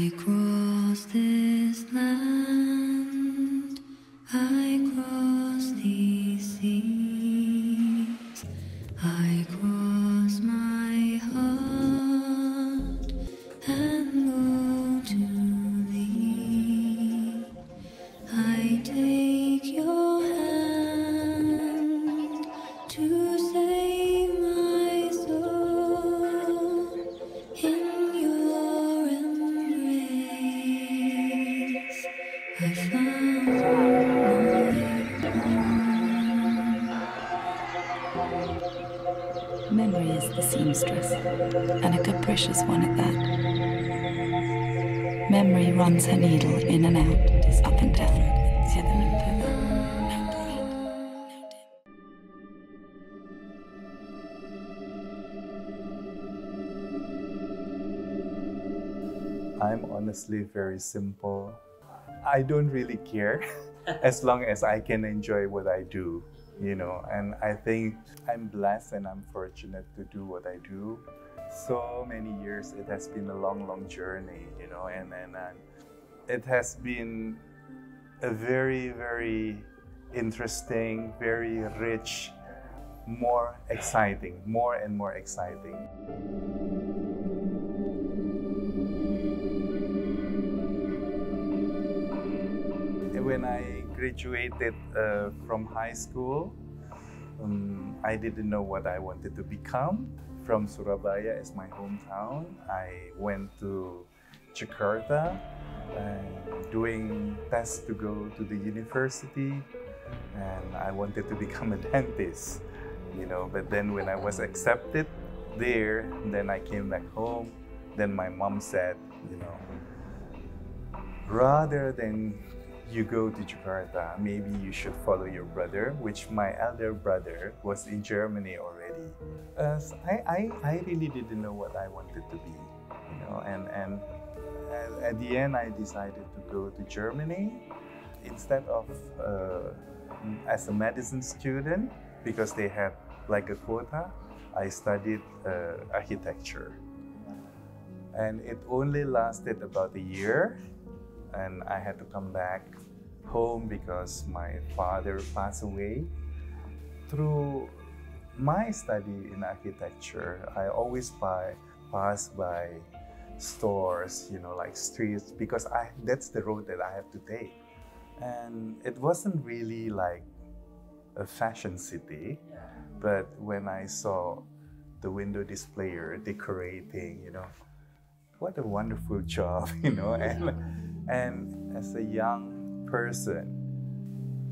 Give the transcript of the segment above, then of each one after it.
I cross this land, I cross these seas, I cross my heart and go to thee. I take your hand to save my soul in your embrace. I found my home. Memory is the seamstress, and a capricious one at that. Memory runs her needle in and out, up and down. I'm honestly very simple. I don't really care as long as I can enjoy what I do, you know, and I think I'm blessed and I'm fortunate to do what I do. So many years, it has been a long journey, you know, and it has been a very interesting, very rich, more and more exciting. When I graduated from high school, I didn't know what I wanted to become. From Surabaya as my hometown, I went to Jakarta doing tests to go to the university, and I wanted to become a dentist, you know. But then when I was accepted there, then I came back home. Then my mom said, you know, rather than you go to Jakarta, maybe you should follow your brother, which my elder brother was in Germany already. I really didn't know what I wanted to be, you know, and at the end I decided to go to Germany instead of as a medicine student, because they had like a quota. I studied architecture, and it only lasted about a year. And I had to come back home because my father passed away. Through my study in architecture, I always pass by stores, you know, like streets, because that's the road that I have to take. And it wasn't really like a fashion city, but when I saw the window displayer decorating, you know, what a wonderful job, you know, and as a young person,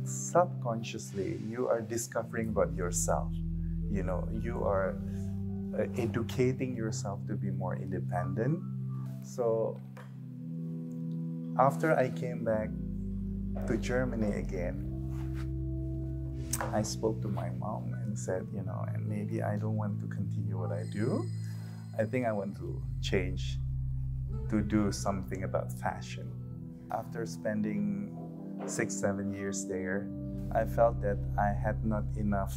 subconsciously, you are discovering about yourself. You know, you are educating yourself to be more independent. So after I came back to Germany again, I spoke to my mom and said, you know, and maybe I don't want to continue what I do. I think I want to change to do something about fashion. After spending 6-7 years there, I felt that I had not enough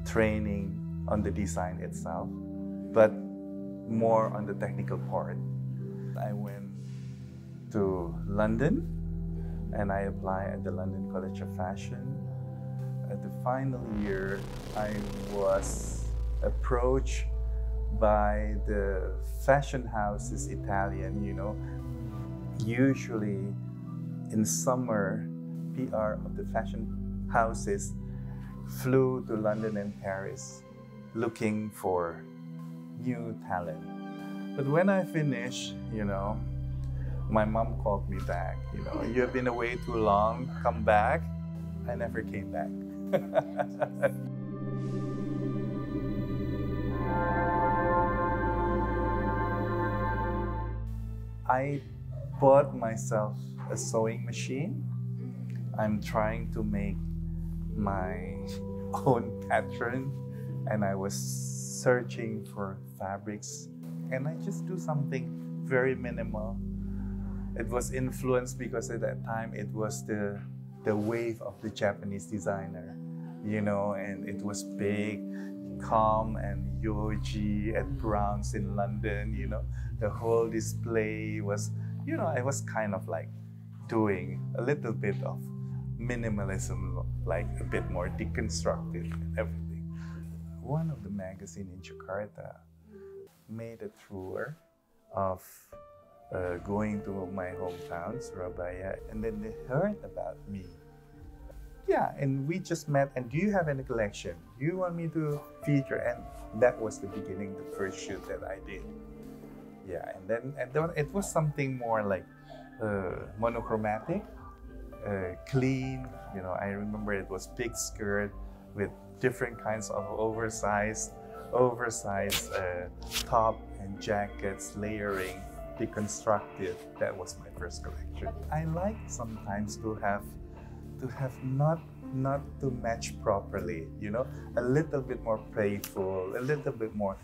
training on the design itself, but more on the technical part. I went to London and I applied at the London College of Fashion. At the final year, I was approached by the fashion houses, Italian, you know. Usually in summer, PR of the fashion houses flew to London and Paris looking for new talent. But when I finished, you know, my mom called me back, you know, you have been away too long, come back. I never came back. I bought myself a sewing machine. I'm trying to make my own pattern, and I was searching for fabrics, and I just do something very minimal. It was influenced because at that time it was the wave of the Japanese designer, you know, and it was big, Com and Yoji at Brown's in London, the whole display was, I was kind of like doing a little bit of minimalism, like a bit more deconstructive and everything. One of the magazines in Jakarta made a tour of going to my hometown, Surabaya, and then they heard about me. Yeah, and we just met, and do you have any collection? Do you want me to feature? And that was the beginning, the first shoot that I did. Yeah, and then it was something more like monochromatic, clean. I remember it was big skirt with different kinds of oversized top and jackets, layering, deconstructive. That was my first collection. I like sometimes to have not to match properly, a little bit more playful, a little bit more.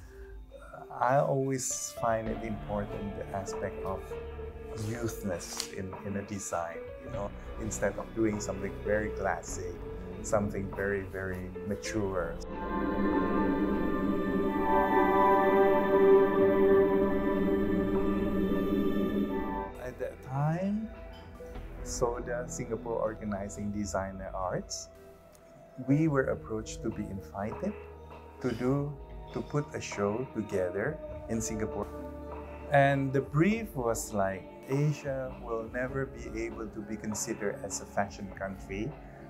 I always find it important, the aspect of youthness in a design, instead of doing something very classic, something very, very mature. At that time, SODA, Singapore Organizing Designer Arts, we were approached to be invited to put a show together in Singapore. And the brief was like, Asia will never be able to be considered as a fashion country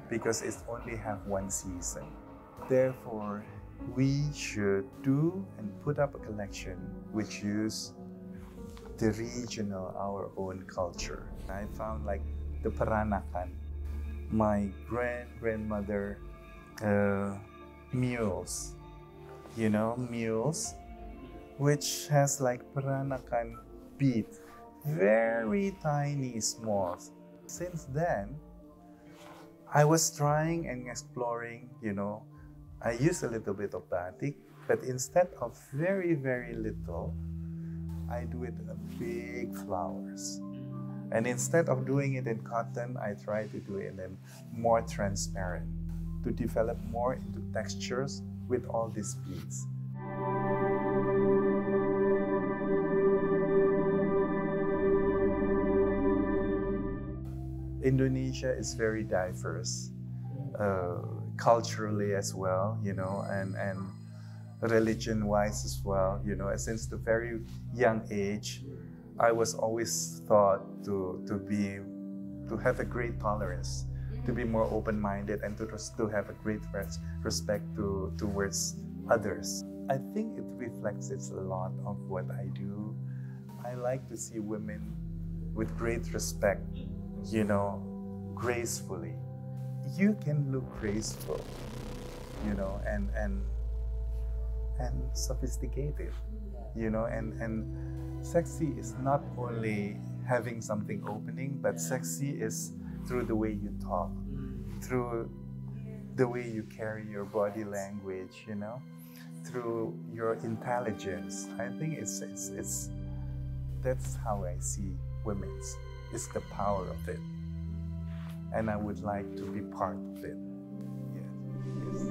because it only have one season. Therefore, we should do and put up a collection which use the regional, our own culture. I found like the Peranakan, my grandmother mules, mules, which has like Peranakan bead, very tiny, small. Since then, I was trying and exploring, I use a little bit of batik, but instead of very, very little, I do it in big flowers. And instead of doing it in cotton, I try to do it in more transparent, to develop more into textures with all these beads. Indonesia is very diverse, culturally as well, and religion-wise as well. Since the very young age, I was always thought to have a great tolerance, to be more open-minded, and to have a great respect towards others. I think it reflects a lot of what I do. I like to see women with great respect, gracefully. You can look graceful, and sophisticated, and sexy is not only having something opening, but sexy is through the way you talk, through the way you carry your body language, through your intelligence. I think that's how I see women's. It's the power of it, and I would like to be part of it. Yes.